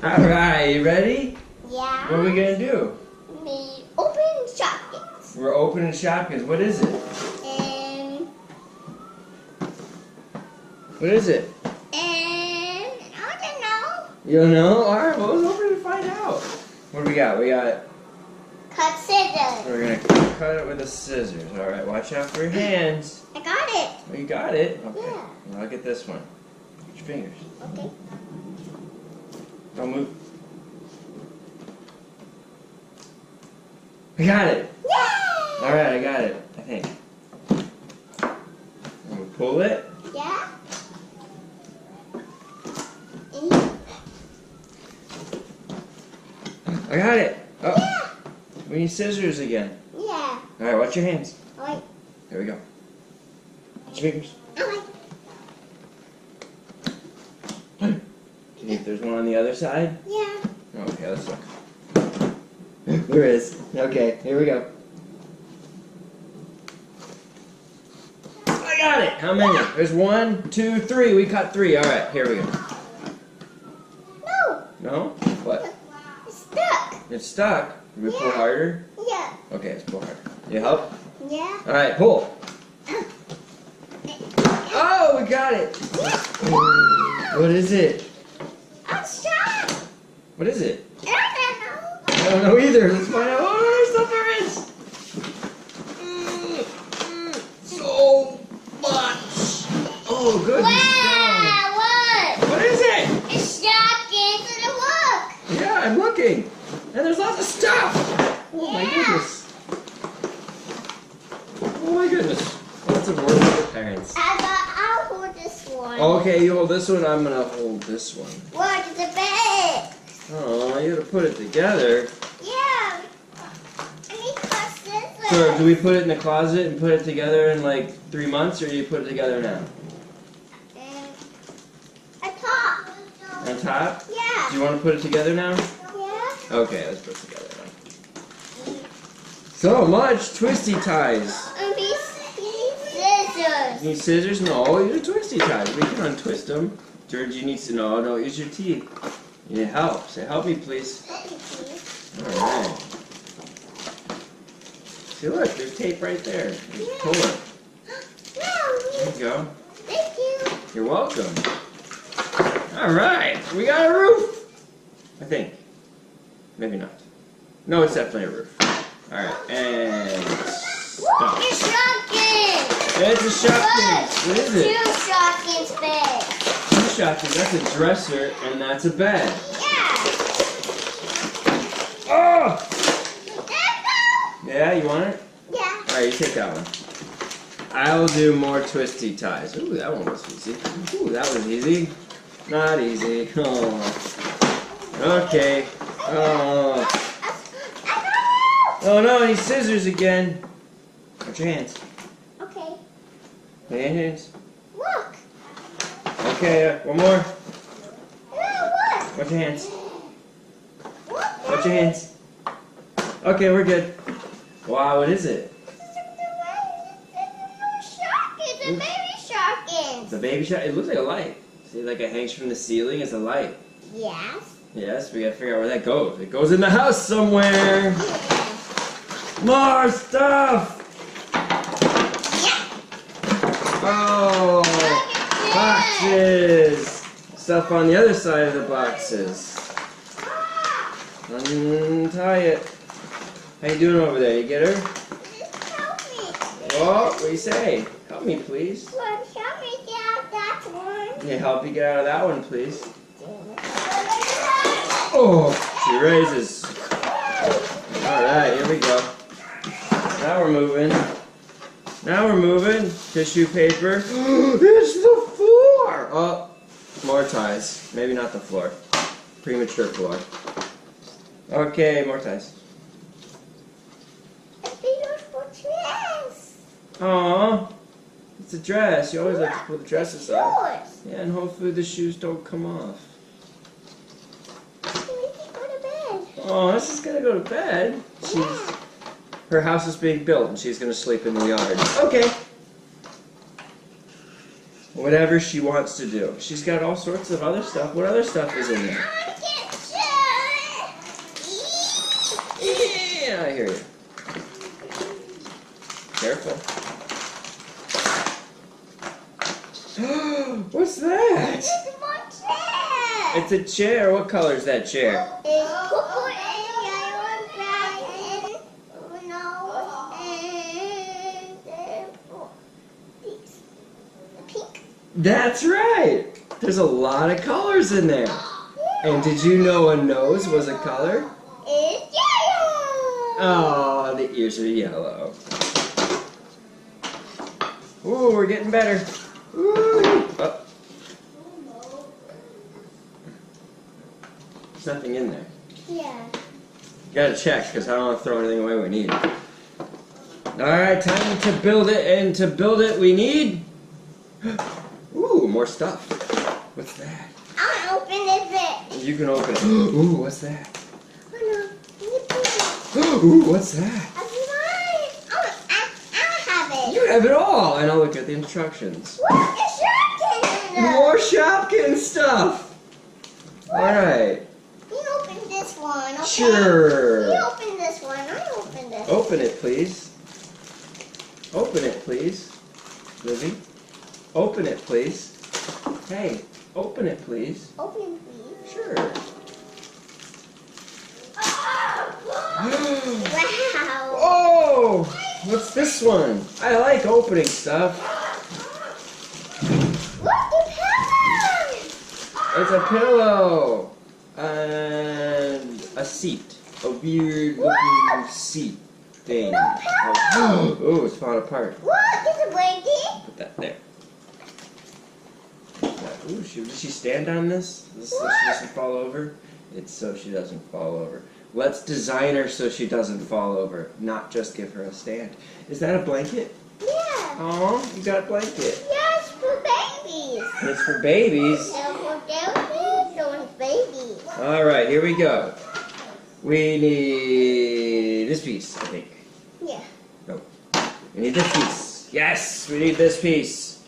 Alright, you ready? Yeah. What are we gonna do? We open Shopkins. We're opening Shopkins. What is it? What is it? I don't know. You don't know? Alright, well, let's open it and find out. What do we got? We got... Cut scissors. We're gonna cut it with the scissors. Alright, watch out for your hands. I got it. Oh, you got it? Okay. Yeah. Well, I'll get this one. Put your fingers. Okay. Don't move. I got it. Yeah. Alright, I got it. I think. I'm gonna pull it. Yeah. I got it. Oh. Yeah. We need scissors again. Yeah. Alright, watch your hands. Alright. There we go. Watch your fingers. Alright. Do you think there's one on the other side? Yeah. Okay, let's look. There is. Okay, here we go. I got it! How many? There's 1, 2, 3. We cut 3. Alright, here we go. No. No? What? It's stuck. It's stuck. Can we pull harder? Yeah. Okay, let's pull harder. You help? Yeah. Alright, pull. Oh, we got it! What is it? I'm stuck. What is it? I don't know. I don't know either. Let's find out. Oh, there's stuff there is. So much. Oh, goodness. Wow, what? What is it? It's Shopkins and a look. Yeah, I'm looking. And there's lots of stuff. Oh, my Yeah. goodness. Oh, my goodness. Lots of work for the parents. I'll hold this one. Okay, you hold this one. I'm going to hold this one. Look, it's a bag. Oh, you got to put it together. Yeah. I need cut scissors. So, do we put it in the closet and put it together in like 3 months, or do you put it together now? A top. On top? Yeah. Do you want to put it together now? Yeah. Okay, let's put it together now. So much twisty ties. And these scissors. You need scissors? No, these are twisty ties. We can untwist them. George, you need to know. No, use your teeth. You need help. Say, help me, please. Alright. See, look, there's tape right there. Just pull it. There you go. Thank you. You're welcome. Alright, we got a roof. I think. Maybe not. No, it's definitely a roof. Alright, and stop. It's Shopkins. It's a Shopkins. What is it? Two Shopkins bags. Two Shopkins. That's a dresser and that's a bed. Yeah. Oh! There Yeah, you want it? you go. Yeah. Alright, you take that one. I'll do more twisty ties. Ooh, that one was easy. Ooh, that was easy. Not easy. Oh. Okay. Oh. Oh no, I need scissors again. Watch your hands. Okay. Lay your hands. Look. Okay, one more. No, look. Watch your hands. Look. Watch your hands. Okay, we're good. Wow, what is it? It's a baby Shopkins. It's a baby shot. It looks like a light. See, like it hangs from the ceiling. It's a light. Yes. Yes, we gotta figure out where that goes. It goes in the house somewhere. More stuff. Yeah. Oh, boxes. Stuff on the other side of the boxes. Untie it. How you doing over there? You get her? Help me. Oh, what do you say? Help me, please. Look, help me get out that one. Can I help you get out of that one, please? Oh, she raises. Alright, here we go. Now we're moving. Now we're moving. Tissue paper. It's the floor! Oh, more ties. Maybe not the floor. Premature floor. Okay, more ties. A beautiful dress. Aww. It's a dress. You always like to pull the dresses off. Yours. Yeah, and hopefully the shoes don't come off. We can go to bed. Oh, this is gonna go to bed. Her house is being built and she's gonna sleep in the yard. Okay. Whatever she wants to do. She's got all sorts of other stuff. What other stuff is in there? I can't show Yeah, I hear you. Careful. What's that? It's my chair. It's a chair. What color is that chair? It's purple and yellow and black and pink. That's right. There's a lot of colors in there. And did you know a nose was a color? It's yellow. Oh, the ears are yellow. Ooh, we're getting better. Ooh. Oh. There's nothing in there. Yeah. Gotta check, because I don't want to throw anything away we need. Alright, time to build it, and to build it we need... Ooh, more stuff. What's that? I'll open it. You can open it. Ooh, what's that? Oh no. Ooh, what's that? That's mine. I'll have it. You have it all! And I'll look at the instructions. What is Shopkins? More Shopkins stuff! Alright. You open this one, okay? Sure. You open this one. I open this. Open it, please. Open it, please. Lizzie. Open it, please. Hey, open it, please. Open, please. Sure. Wow. Oh! What's this one? I like opening stuff. Look, the pillow. It's a pillow. And a seat. A weird looking seat thing. No pillow. Oh, it's falling apart. Look, it's a blanket. Put that there. Ooh, does she stand on this? So she doesn't fall over? It's so she doesn't fall over. Let's design her so she doesn't fall over, not just give her a stand. Is that a blanket? Yeah. Oh, you got a blanket. Yes, for babies. It's for babies. So for babies, so it's babies. All right, here we go. We need this piece, I think. Yeah. No. We need this piece. Yes, we need this piece.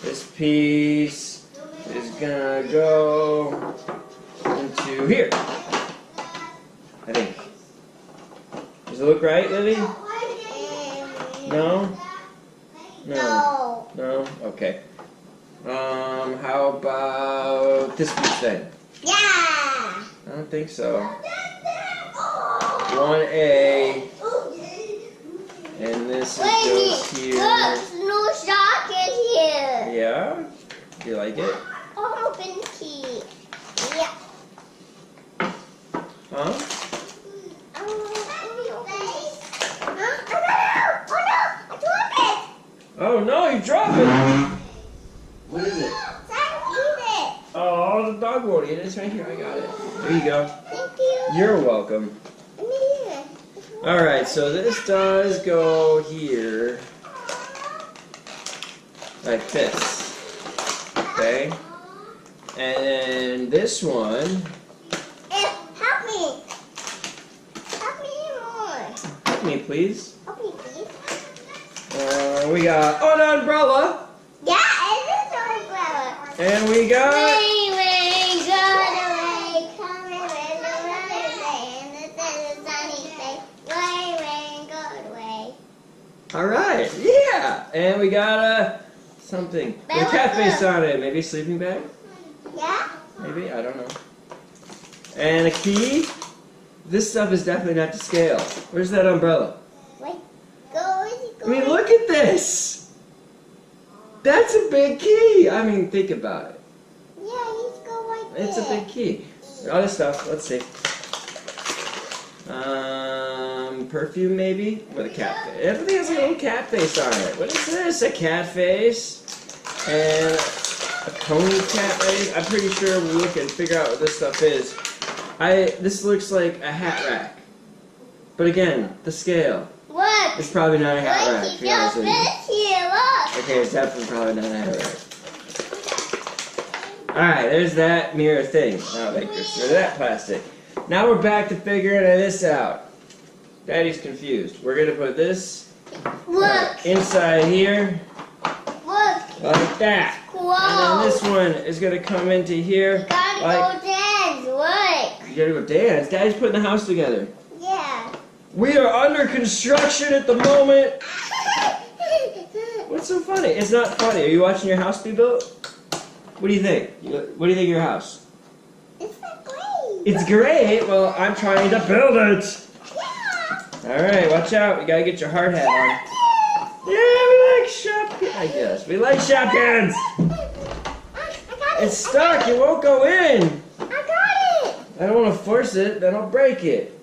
This piece is gonna go into here. I think. Does it look right, Lily? No? No. No? Okay. How about this piece then? Yeah. I don't think so. 1A. And this goes here. Look, no sock in here. Yeah? Do you like it? Open the key. Yeah. Huh? Oh no, you dropped it! What is it? Oh, the dog won't eat it. It's right here. I got it. There you go. Thank you. You're welcome. Alright, so this does go here. Like this. Okay? And then this one. Help me. Help me more. Help me, please. Help me, please. We got an umbrella. Yeah, it is an umbrella. And we got. Rain, rain, gone away. Come and rain, the weather's day. And the sun is sunny day. Rain, rain, gone away. Alright, yeah. And we got something with a cat face on it. Maybe a sleeping bag? Yeah? Maybe? I don't know. And a key. This stuff is definitely not to scale. Where's that umbrella? Wait, go, I mean, look at this. That's a big key. I mean, think about it. Yeah, he's go like this. It's a big key. Other stuff. Let's see. Perfume maybe with a cat face. Everything has a little cat face on it. What is this? A cat face and a coney cat face. I'm pretty sure we'll look and figure out what this stuff is. This looks like a hat rack. But again, the scale. Look. It's probably not a hat rack. Look, to he be honest got with you. this here, look. Okay, it's definitely probably not a hat rack. Alright, there's that mirror thing. Now they get rid of that plastic. Now we're back to figuring this out. Daddy's confused. We're going to put this Look. inside here. Look. Like that. Whoa. And then this one is going to come into here. You gotta like, go dance, look. You gotta go dance. Daddy's putting the house together. Yeah. We are under construction at the moment. What's so funny? It's not funny. Are you watching your house be built? What do you think? What do you think of your house? It's not great. It's great. Well, I'm trying to build it. Yeah. All right, watch out. You gotta get your hard hat on. Yeah, we like Shopkins. I guess we like Shopkins. It's stuck. It won't go in. I got it. I don't want to force it. Then I'll break it.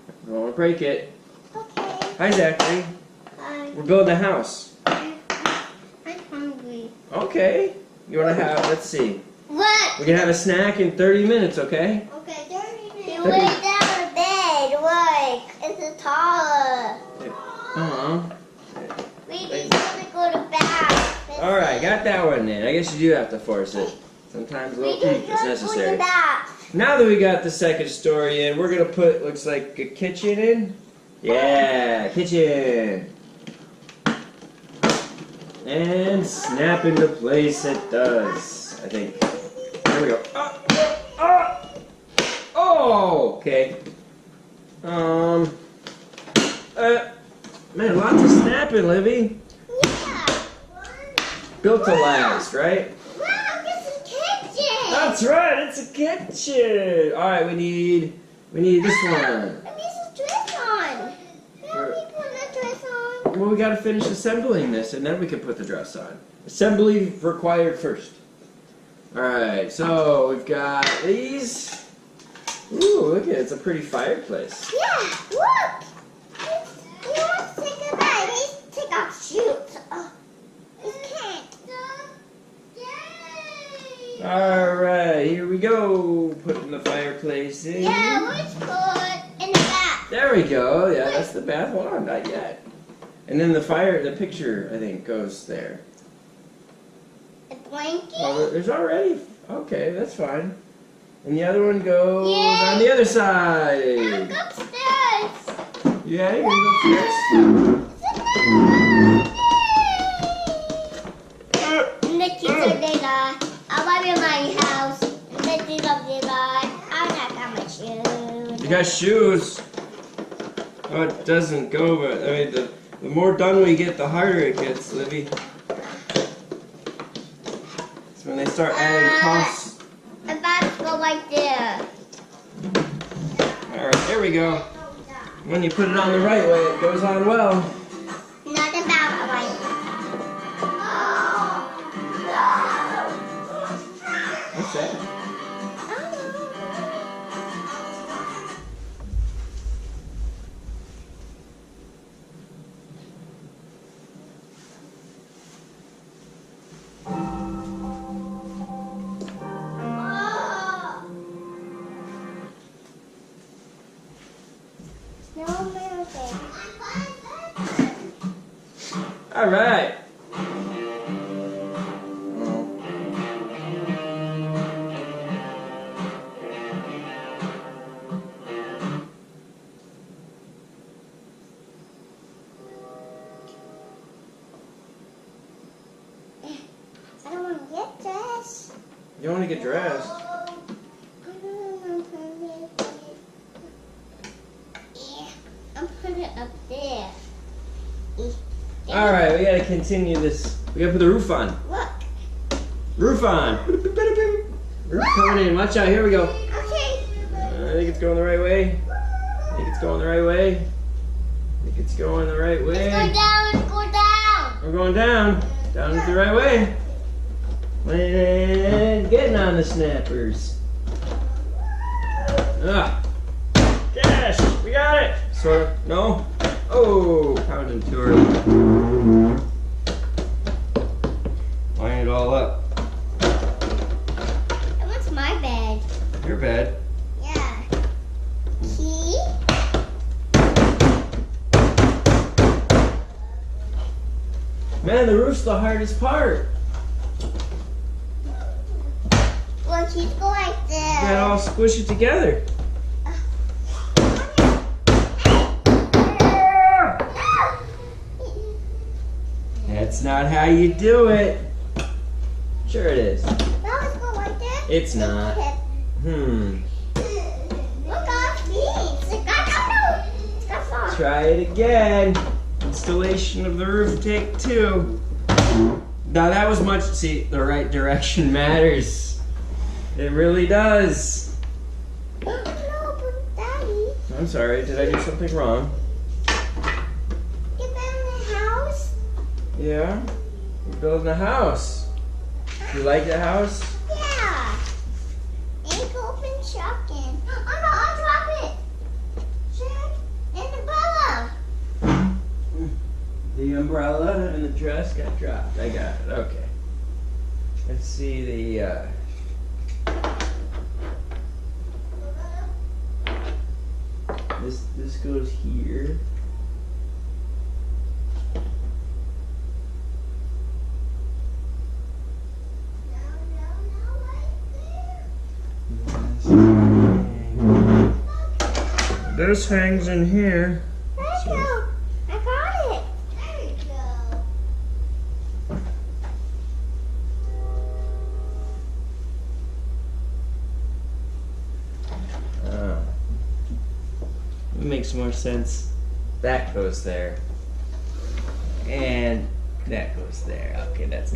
I don't want to break it. Okay. Hi, Zachary. We're building a house. I'm hungry. Okay. You want to have? Let's see. What? We're gonna have a snack in 30 minutes. Okay. Okay, 30 minutes. You lay down the bed. Look, it's a taller. Maybe he's gonna go to bath. All right, got that one in. I guess you do have to force it. Sometimes a little Maybe is necessary. Go to bath. Now that we got the second story in, we're gonna put looks like a kitchen in. Yeah, kitchen. And snap into place it does. I think. There we go. Oh, okay. Man, lots of snapping, Livy. Yeah. Built to last, right? Wow, it's a kitchen. That's right, it's a kitchen. All right, we need this one. Let me put a dress on. Let me put a dress on. Well, we got to finish assembling this, and then we can put the dress on. Assembly required first. All right, so we've got these. Ooh, look at it. It's a pretty fireplace. Yeah, look. You want to take a bite? Let's take off shoes. Oh, you can't. All right, here we go. Putting the fireplace in. Yeah, let's put in the bath. There we go. Yeah, that's the bath. Hold on, not yet. And then the picture, I think, goes there. A blanket? Oh, there's already. Okay, that's fine. And the other one goes Yay. on the other side. I'm upstairs. Yeah, you're gonna go upstairs. Nikki said they lie. I'll buy you my house. Nikki loves you lie. I'm not got my shoes. You got shoes. Oh, it doesn't go, but I mean, the more done we get, the harder it gets, Livy. It's when they start adding costs. I'm about to go right there. All right, there we go. When you put it on the right way, it goes on well. Not about right. What's that? All right. I don't want to get dressed. You want to get dressed? Yeah, I'm putting it up there. All right, we gotta continue this. We gotta put the roof on. Look. Roof on. Roof coming in. Watch out. Here we go. Okay. I think it's going the right way. I think it's going the right way. I think it's going the right way. Let's go down. Let's go down. We're going down. Down the right way. And getting on the snappers. Ah. Cash. We got it. Sort of. No. Oh, pounding too early. Line it all up. And what's my bed? Your bed. Yeah. Key? Man, the roof's the hardest part. Well, keep going like You this. gotta all squish it together. That's not how you do it. Sure it is. Now let's go like this. It's not. Look off me. It's got Try it again. Installation of the roof, take 2. Now that was much, see, the right direction matters. It really does. No, but Daddy. I'm sorry, did I do something wrong? You building a house? Yeah, we're building a house. You like the house? Yeah. And go open Shopkins. Oh no, I'll drop it. Check. And the umbrella. The umbrella and the dress got dropped. I got it, okay. Let's see the, this goes here. This hangs in here. There you go. I got it. There you go. It makes more sense. That goes there. And that goes there. Okay, that's